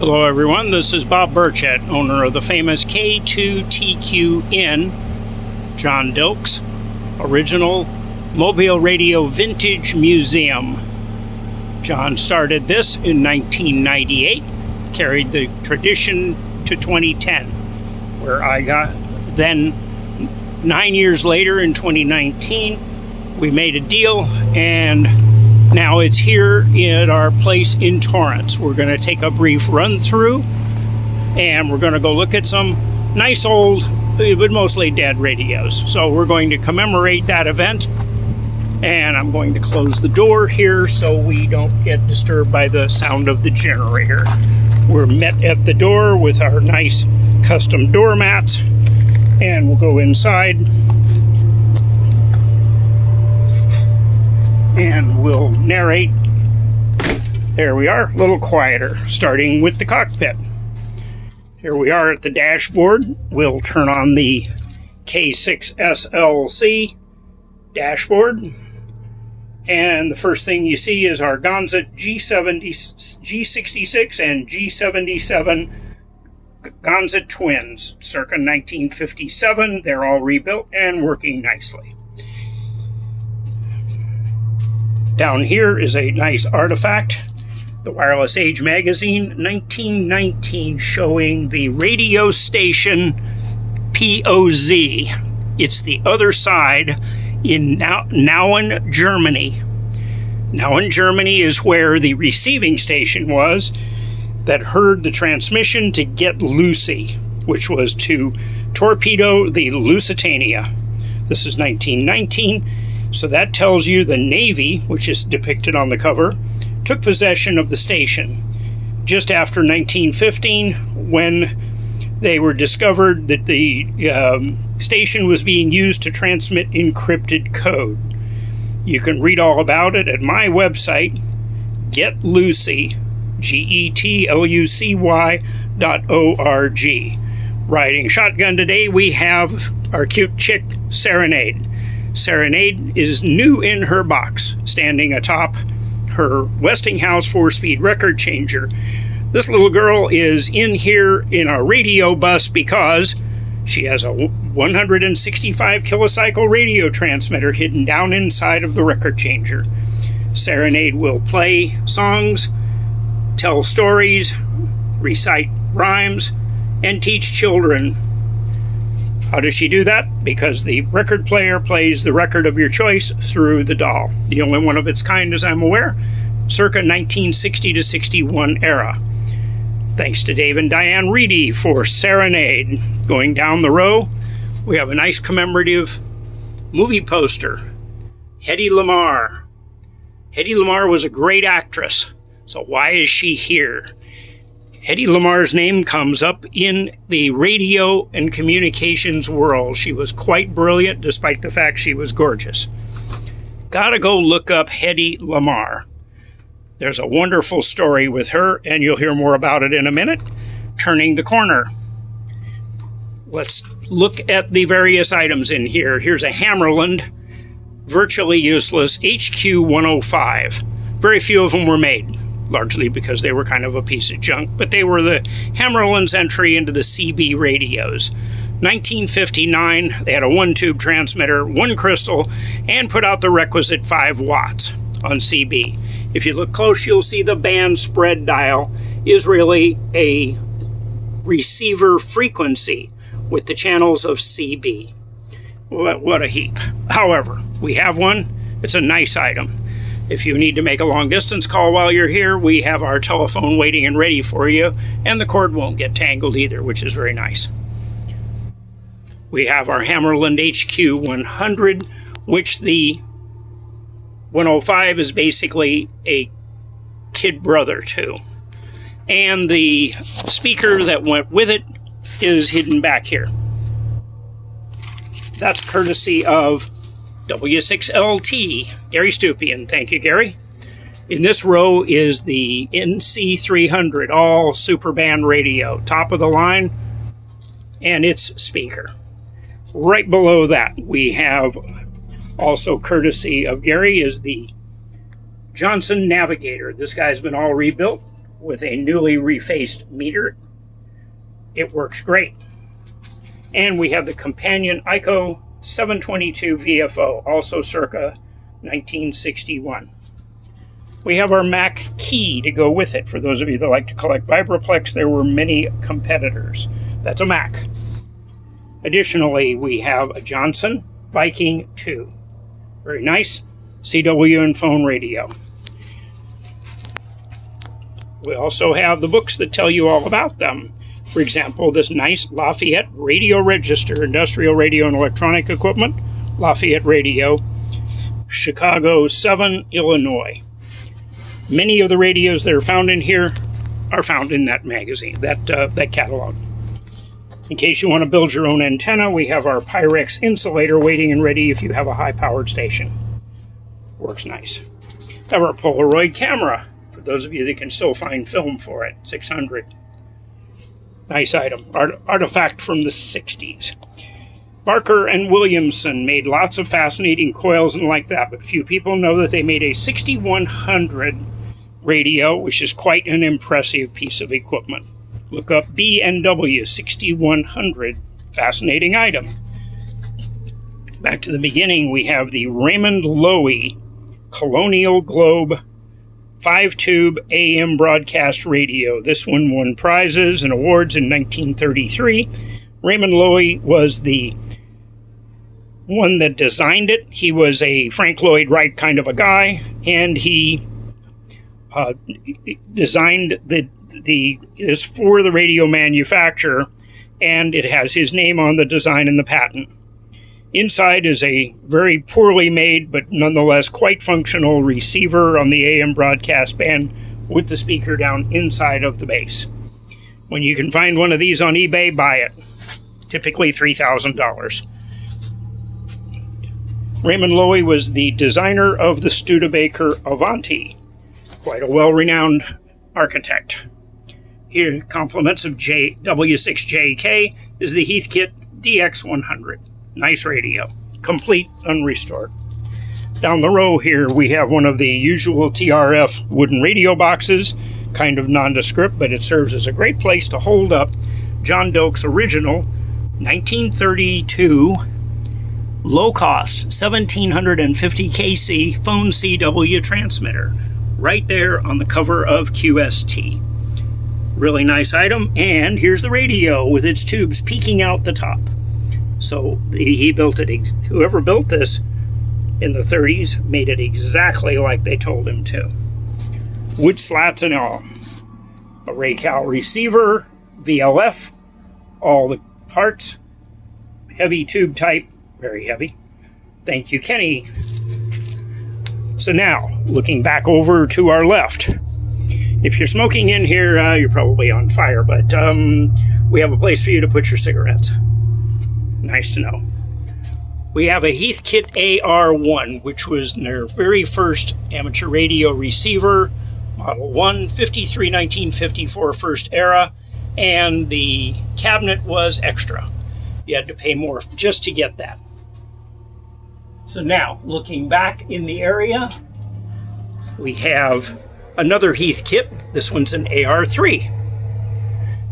Hello everyone, this is Bob Burchett, owner of the famous K2TQ Inn, John Dilk's original mobile radio vintage museum. John started this in 1998, carried the tradition to 2010, where I got then 9 years later in 2019, we made a deal and now it's here at our place in Torrance. We're going to take a brief run through and we're going to go look at some nice old, but mostly dead radios. So we're going to commemorate that event, and I'm going to close the door here so we don't get disturbed by the sound of the generator. We're met at the door with our nice custom doormats, and we'll go inside and we'll narrate. There we are, a little quieter, starting with the cockpit. Here we are at the dashboard. We'll turn on the K6SLC dashboard. And the first thing you see is our Gonzit G66 and G77 Gonzit twins, circa 1957. They're all rebuilt and working nicely. Down here is a nice artifact, the Wireless Age magazine, 1919, showing the radio station POZ. It's the other side in Nauen, Germany. Nauen, Germany is where the receiving station was that heard the transmission to Get Lucy, which was to torpedo the Lusitania. This is 1919. So that tells you the Navy, which is depicted on the cover, took possession of the station just after 1915, when they were discovered that the station was being used to transmit encrypted code. You can read all about it at my website, getlucy, GETLUCY.org. Riding shotgun today, we have our cute chick, Serenade. Serenade is new in her box, standing atop her Westinghouse 4-speed record changer. This little girl is in here in a radio bus because she has a 165 kilocycle radio transmitter hidden down inside of the record changer. Serenade will play songs, tell stories, recite rhymes, and teach children. How does she do that? Because the record player plays the record of your choice through the doll. The only one of its kind, as I'm aware, circa 1960 to 61 era. Thanks to Dave and Diane Reedy for Serenade. Going down the row, we have a nice commemorative movie poster. Hedy Lamarr. Hedy Lamarr was a great actress, so why is she here? Hedy Lamarr's name comes up in the radio and communications world. She was quite brilliant, despite the fact she was gorgeous. Gotta go look up Hedy Lamarr. There's a wonderful story with her, and you'll hear more about it in a minute. Turning the corner. Let's look at the various items in here. Here's a Hammarlund, virtually useless, HQ-105. Very few of them were made, largely because they were kind of a piece of junk, but they were the Hammarlund's entry into the CB radios. 1959, they had a one-tube transmitter, one crystal, and put out the requisite 5 watts on CB. If you look close, you'll see the band spread dial is really a receiver frequency with the channels of CB. What a heap. However, we have one. It's a nice item. If you need to make a long-distance call while you're here, we have our telephone waiting and ready for you, and the cord won't get tangled either, which is very nice. We have our Hammarlund HQ-100, which the 105 is basically a kid brother to. And the speaker that went with it is hidden back here. That's courtesy of K6SLC, Gary Stuppian. Thank you, Gary. In this row is the NC300, all super band radio, top of the line, and its speaker. Right below that, we have, also courtesy of Gary, is the Johnson Navigator. This guy's been all rebuilt, with a newly refaced meter. It works great. And we have the companion ICO 722 VFO, also circa 1961. We have our Mac key to go with it. For those of you that like to collect Vibraplex, there were many competitors. That's a Mac. Additionally, we have a Johnson Viking 2. Very nice. CW and phone radio. We also have the books that tell you all about them. For example, this nice Lafayette Radio Register, Industrial Radio and Electronic Equipment, Lafayette Radio, Chicago 7, Illinois. Many of the radios that are found in here are found in that magazine, that catalog. In case you want to build your own antenna, we have our Pyrex insulator waiting and ready if you have a high-powered station. Works nice. We have our Polaroid camera, for those of you that can still find film for it, 600. Nice item. Artifact from the 60s. Barker and Williamson made lots of fascinating coils and like that, but few people know that they made a 6100 radio, which is quite an impressive piece of equipment. Look up B&W 6100. Fascinating item. Back to the beginning, we have the Raymond Loewy Colonial Globe 5-tube AM broadcast radio. This one won prizes and awards in 1933. Raymond Loewy was the one that designed it. He was a Frank Lloyd Wright kind of a guy, and he designed this for the radio manufacturer, and it has his name on the design and the patent. Inside is a very poorly made, but nonetheless quite functional receiver on the AM broadcast band with the speaker down inside of the base. When you can find one of these on eBay, buy it. Typically $3,000. Raymond Loewy was the designer of the Studebaker Avanti. Quite a well-renowned architect. Here, compliments of W6JK is the Heathkit DX100. Nice radio, complete unrestored. Down the row here we have one of the usual TRF wooden radio boxes, kind of nondescript, but it serves as a great place to hold up John Doak's original 1932 low-cost 1750 KC phone CW transmitter, right there on the cover of QST. Really nice item, and here's the radio with its tubes peeking out the top. So he built it, whoever built this in the 30s made it exactly like they told him to. Wood slats and all. A Raycal receiver, VLF, all the parts, heavy tube type, very heavy. Thank you, Kenny. So now, looking back over to our left. If you're smoking in here, you're probably on fire, but we have a place for you to put your cigarettes. Nice to know. We have a Heathkit AR1, which was their very first amateur radio receiver, Model 1, 53, 1954, first era, and the cabinet was extra. You had to pay more just to get that. So now, looking back in the area, we have another Heathkit. This one's an AR3.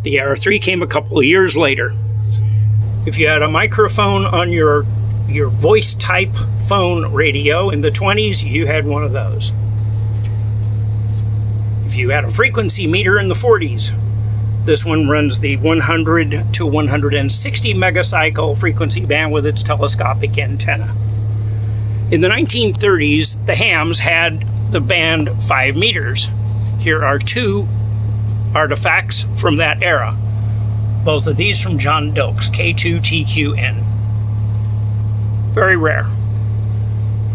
The AR3 came a couple of years later. If you had a microphone on your voice type phone radio in the 20s, you had one of those. If you had a frequency meter in the 40s, this one runs the 100 to 160 megacycle frequency band with its telescopic antenna. In the 1930s, the hams had the band 5 meters. Here are two artifacts from that era. Both of these from John Doak's K2TQN. Very rare.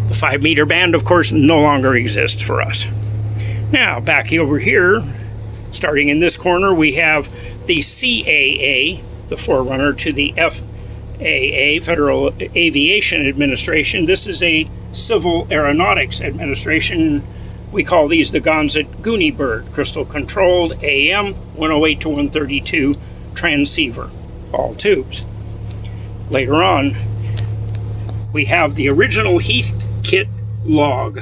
The 5 meter band, of course, no longer exists for us. Now, back over here, starting in this corner, we have the CAA, the forerunner to the FAA, Federal Aviation Administration. This is a Civil Aeronautics Administration. We call these the Gonzit Goonie Bird, crystal controlled AM 108 to 132 transceiver, all tubes. Later on, we have the original Heathkit log.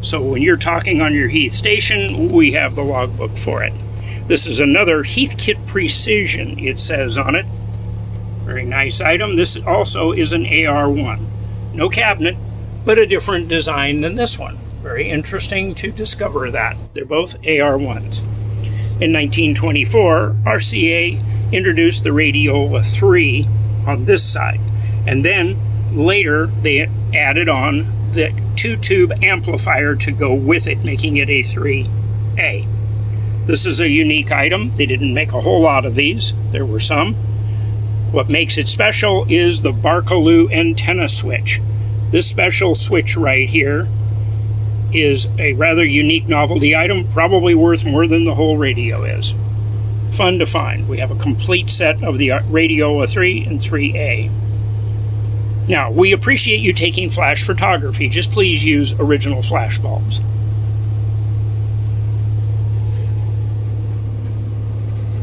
So when you're talking on your Heath station, we have the logbook for it. This is another Heathkit Precision, it says on it. Very nice item. This also is an AR1. No cabinet, but a different design than this one. Very interesting to discover that. They're both AR1s. In 1924, RCA introduced the Radio 3 on this side. And then later they added on the 2-tube amplifier to go with it, making it a 3A. This is a unique item. They didn't make a whole lot of these. There were some. What makes it special is the Barkaloo antenna switch. This special switch right here is a rather unique novelty item, probably worth more than the whole radio is. Fun to find. We have a complete set of the Radio 3 and 3A. Now, we appreciate you taking flash photography. Just please use original flash bulbs.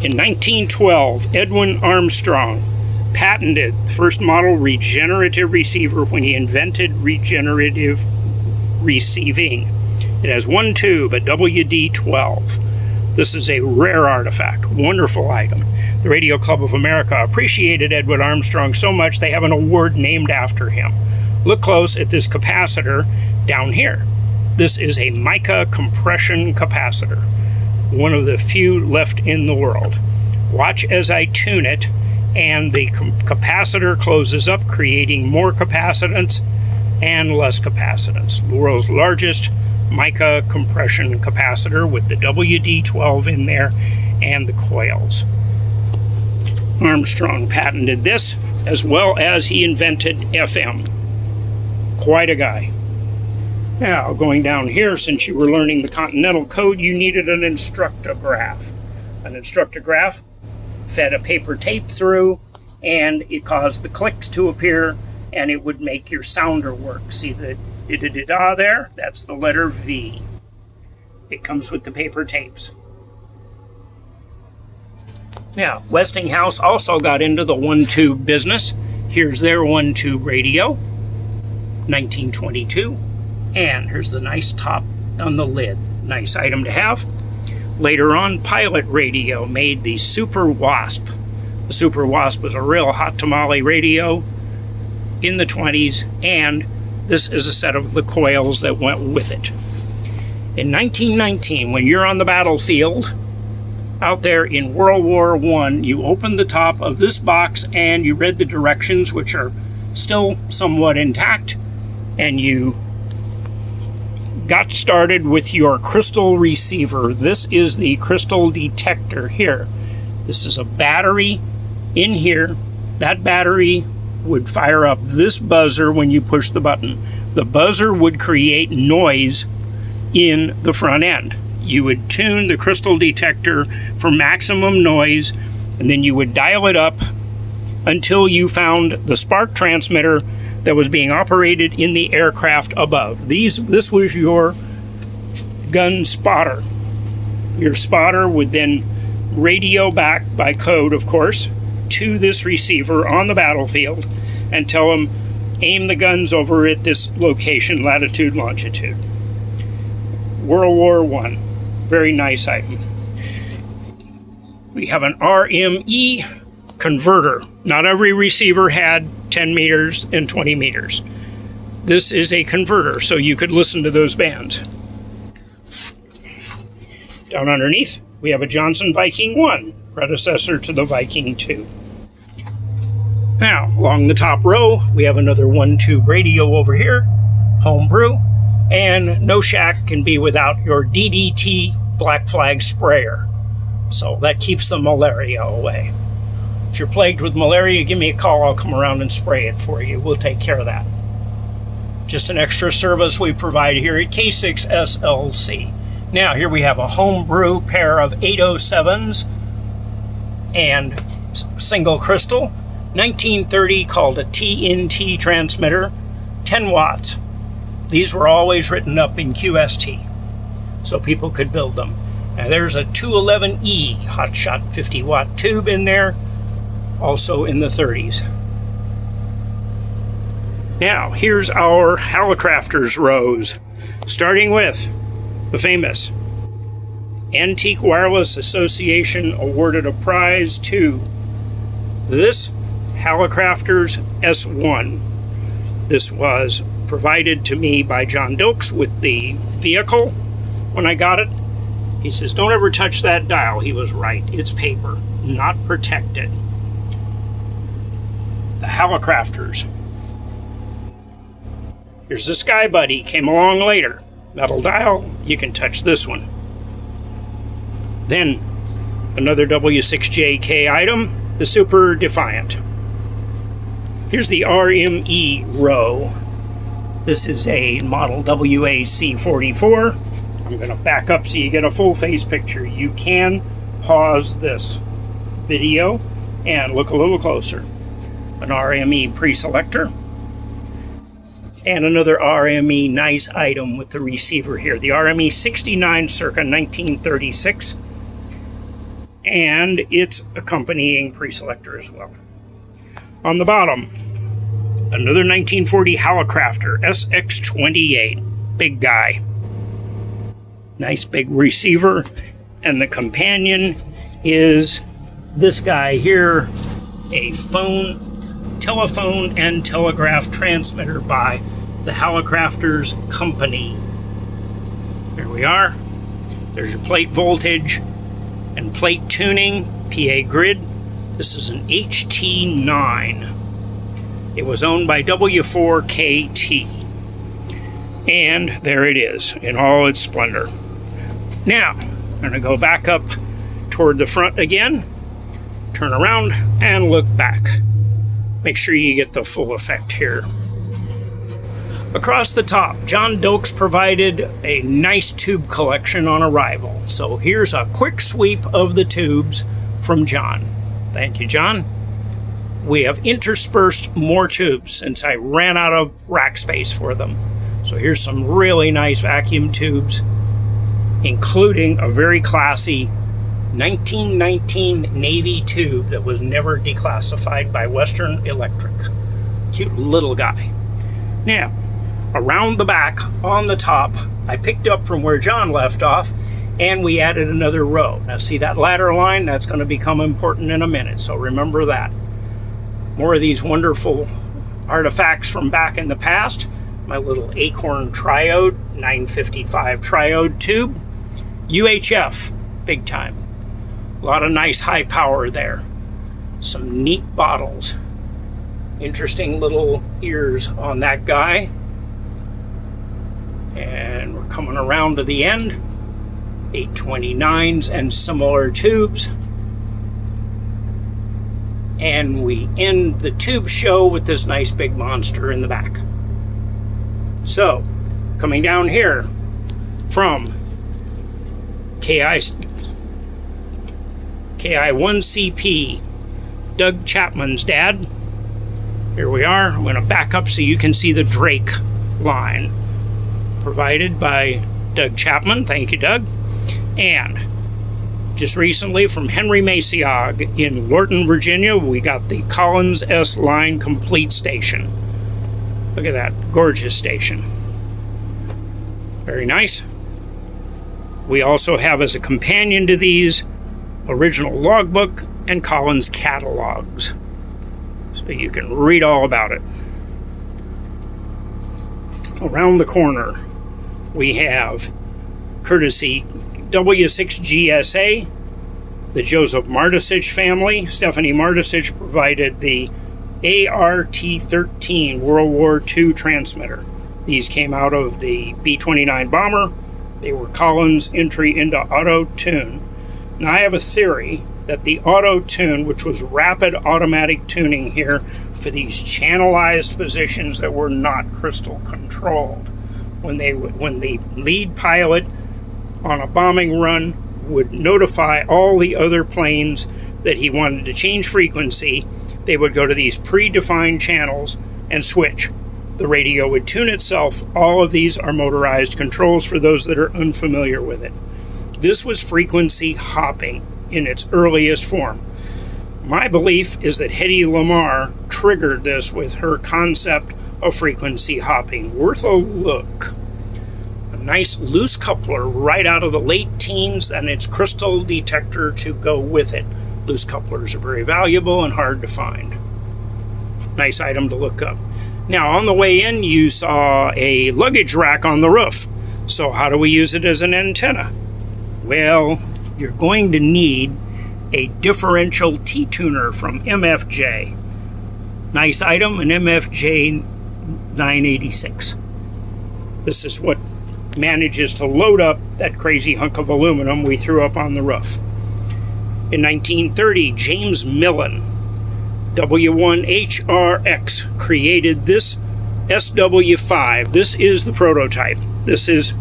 In 1912, Edwin Armstrong patented the first model regenerative receiver when he invented regenerative receiving. It has one tube, a WD-12. This is a rare artifact, wonderful item. The Radio Club of America appreciated Edwin Armstrong so much they have an award named after him. Look close at this capacitor down here. This is a mica compression capacitor, one of the few left in the world. Watch as I tune it, and the capacitor closes up, creating more capacitance and less capacitance. The world's largest mica compression capacitor with the WD-12 in there and the coils. Armstrong patented this, as well as he invented FM. Quite a guy. Now, going down here, since you were learning the Continental Code, you needed an instructograph. An instructograph fed a paper tape through, and it caused the clicks to appear, and it would make your sounder work. See the da-da-da-da there? That's the letter V. It comes with the paper tapes. Now, Westinghouse also got into the one-tube business. Here's their one-tube radio, 1922. And here's the nice top on the lid. Nice item to have. Later on, Pilot Radio made the Super Wasp. The Super Wasp was a real hot tamale radio in the 20s, and this is a set of the coils that went with it. In 1919, when you're on the battlefield, out there in World War I, you opened the top of this box and you read the directions, which are still somewhat intact, and you got started with your crystal receiver. This is the crystal detector here. This is a battery in here. That battery would fire up this buzzer when you push the button. The buzzer would create noise in the front end. You would tune the crystal detector for maximum noise, and then you would dial it up until you found the spark transmitter that was being operated in the aircraft above. This was your gun spotter. Your spotter would then radio back by code, of course, to this receiver on the battlefield and tell them, aim the guns over at this location, latitude, longitude. World War I. Very nice item. We have an RME converter. Not every receiver had 10 meters and 20 meters. This is a converter, so you could listen to those bands. Down underneath, we have a Johnson Viking 1, predecessor to the Viking 2. Now, along the top row, we have another one-tube radio over here, homebrew, and no shack can be without your DDT Black Flag sprayer. So that keeps the malaria away. If you're plagued with malaria, give me a call. I'll come around and spray it for you. We'll take care of that. Just an extra service we provide here at K6SLC. Now, here we have a homebrew pair of 807s and single crystal. 1930, called a TNT transmitter, 10 watts. These were always written up in QST, so people could build them. Now there's a 211E hotshot 50-watt tube in there, also in the 30s. Now, here's our Hallicrafters rows, starting with the famous Antique Wireless Association awarded a prize to this Hallicrafters S1. This was provided to me by John Dilks with the vehicle when I got it. He says, don't ever touch that dial. He was right. It's paper, not protected. The Hallicrafters. Here's the Sky Buddy. Came along later. Metal dial. You can touch this one. Then, another W6JK item, the Super Defiant. Here's the RME row. This is a model WAC44. I'm going to back up so you get a full face picture. You can pause this video and look a little closer. An RME pre-selector. And another RME nice item with the receiver here. The RME 69 circa 1936. And its accompanying pre-selector as well. On the bottom, another 1940 Hallicrafter SX28. Big guy. Nice big receiver. And the companion is this guy here. A telephone and telegraph transmitter by the Hallicrafters Company. There we are. There's your plate voltage and plate tuning, PA grid. This is an HT9. It was owned by W4KT. And there it is in all its splendor. Now, I'm going to go back up toward the front again, turn around, and look back. Make sure you get the full effect here. Across the top, John Dilks provided a nice tube collection on arrival. So here's a quick sweep of the tubes from John. Thank you, John. We have interspersed more tubes since I ran out of rack space for them. So here's some really nice vacuum tubes, including a very classy 1919 Navy tube that was never declassified by Western Electric. Cute little guy. Now, around the back, on the top, I picked up from where John left off, and we added another row. Now see that ladder line? That's going to become important in a minute, so remember that. More of these wonderful artifacts from back in the past. My little Acorn Triode, 955 Triode tube. UHF, big time. A lot of nice high power there. Some neat bottles. Interesting little ears on that guy. And we're coming around to the end. 829s and similar tubes. And we end the tube show with this nice big monster in the back. So, coming down here from KI1CP, Doug Chapman's dad. Here we are. I'm going to back up so you can see the Drake line. Provided by Doug Chapman. Thank you, Doug. And just recently from Henry Maciog in Lorton, Virginia, we got the Collins S line complete station. Look at that gorgeous station. Very nice. We also have as a companion to these original logbook and Collins catalogs. So you can read all about it. Around the corner, we have, courtesy W6GSA, the Joseph Martisich family. Stephanie Martisich provided the ART-13 World War II transmitter. These came out of the B-29 bomber. They were Collins' entry into auto-tune. Now I have a theory that the auto-tune, which was rapid automatic tuning here for these channelized positions that were not crystal controlled, when the lead pilot on a bombing run would notify all the other planes that he wanted to change frequency, they would go to these predefined channels and switch. The radio would tune itself. All of these are motorized controls for those that are unfamiliar with it. This was frequency hopping in its earliest form. My belief is that Hedy Lamarr triggered this with her concept of frequency hopping. Worth a look. nice loose coupler right out of the late teens, and its crystal detector to go with it. Loose couplers are very valuable and hard to find. Nice item to look up. Now, on the way in, you saw a luggage rack on the roof. So how do we use it as an antenna? Well, you're going to need a differential T-tuner from MFJ. Nice item, an MFJ 986. This is what manages to load up that crazy hunk of aluminum we threw up on the roof. In 1930, James Millen, W1HRX, created this SW5. This is the prototype. This is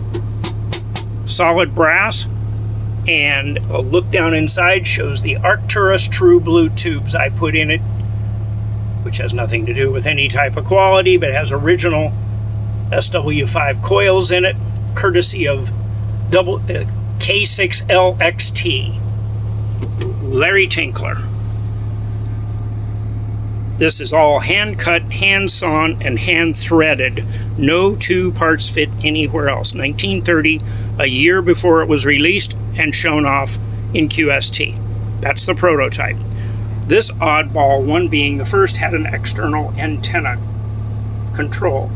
solid brass, and a look down inside shows the Arcturus True Blue tubes I put in it, which has nothing to do with any type of quality, but has original SW5 coils in it, courtesy of K6LXT, Larry Tinkler. This is all hand-cut, hand-sawn, and hand-threaded. No two parts fit anywhere else. 1930, a year before it was released and shown off in QST. That's the prototype. This oddball one, being the first, had an external antenna control.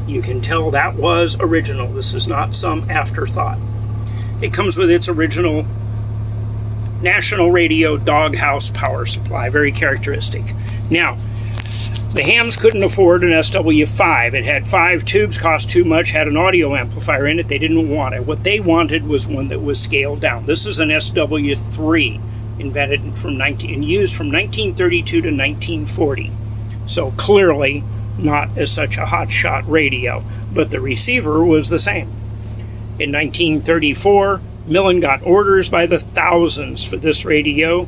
You can tell that was original. This is not some afterthought. It comes with its original National Radio doghouse power supply, very characteristic. Now, the hams couldn't afford an SW5. It had 5 tubes, cost too much, had an audio amplifier in it. They didn't want it. What they wanted was one that was scaled down. This is an SW3, invented and used from 1932 to 1940. So clearly not as such a hotshot radio, but the receiver was the same. In 1934, Millen got orders by the thousands for this radio,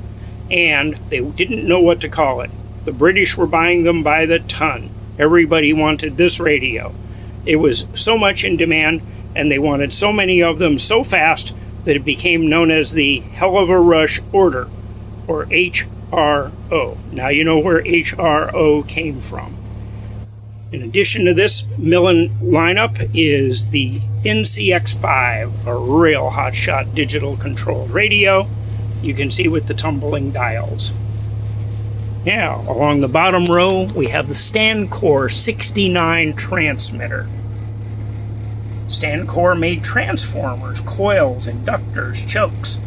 and they didn't know what to call it. The British were buying them by the ton. Everybody wanted this radio. It was so much in demand, and they wanted so many of them so fast that it became known as the Hell of a Rush Order, or HRO. Now you know where HRO came from. In addition to this Millen lineup is the NCX5, a real hotshot digital controlled radio. You can see with the tumbling dials. Now, along the bottom row, we have the Stancore 69 transmitter. Stancore made transformers, coils, inductors, chokes.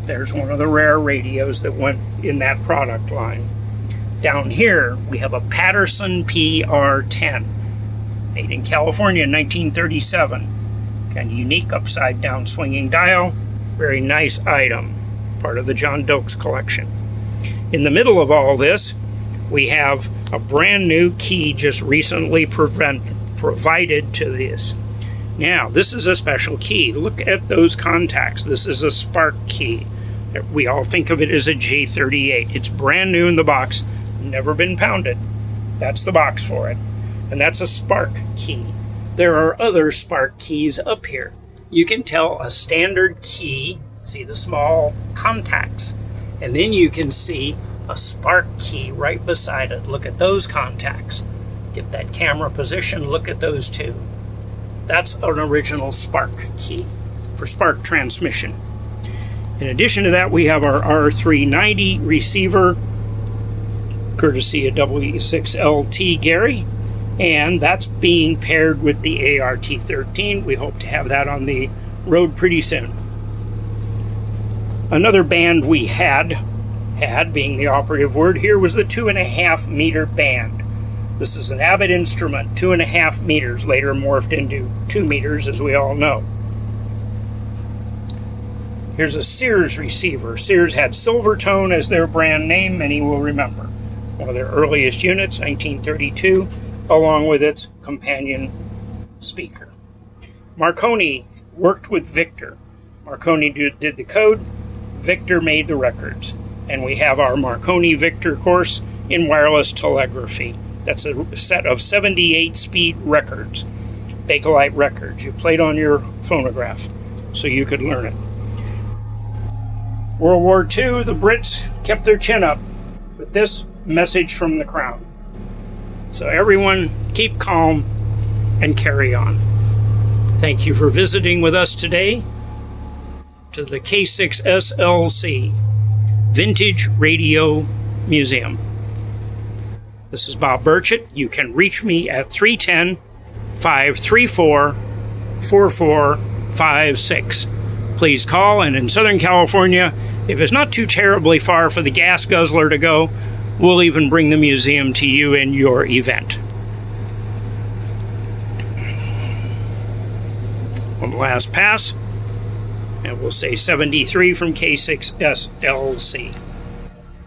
There's one of the rare radios that went in that product line. Down here, we have a Patterson PR10, made in California in 1937. Kind of unique upside-down swinging dial. Very nice item, part of the John Dokes collection. In the middle of all this, we have a brand new key just recently provided to this. Now, this is a special key. Look at those contacts. This is a spark key. We all think of it as a J38. It's brand new in the box, never been pounded. That's the box for it. And that's a spark key. There are other spark keys up here. You can tell a standard key, see the small contacts, and then you can see a spark key right beside it. Look at those contacts. Get that camera position, look at those two. That's an original spark key for spark transmission. In addition to that, we have our R390 receiver, courtesy of K6SLC Gary, and that's being paired with the ART13. We hope to have that on the road pretty soon. Another band we had being the operative word here, was the 2.5 meter band. This is an Abbott instrument, 2.5 meters, later morphed into 2 meters, as we all know. Here's a Sears receiver. Sears had Silvertone as their brand name, many will remember. One of their earliest units, 1932, along with its companion speaker. Marconi worked with Victor. Marconi did the code, Victor made the records. And we have our Marconi Victor course in wireless telegraphy. That's a set of 78 speed records, Bakelite records. You played on your phonograph so you could learn it. World War II, the Brits kept their chin up with this message from the Crown. So everyone, keep calm and carry on. Thank you for visiting with us today to the K6SLC Vintage Radio Museum. This is Bob Burchett. You can reach me at 310-534-4456. Please call, and in Southern California, if it's not too terribly far for the gas guzzler to go, we'll even bring the museum to you in your event. One last pass, and we'll say 73 from K6SLC.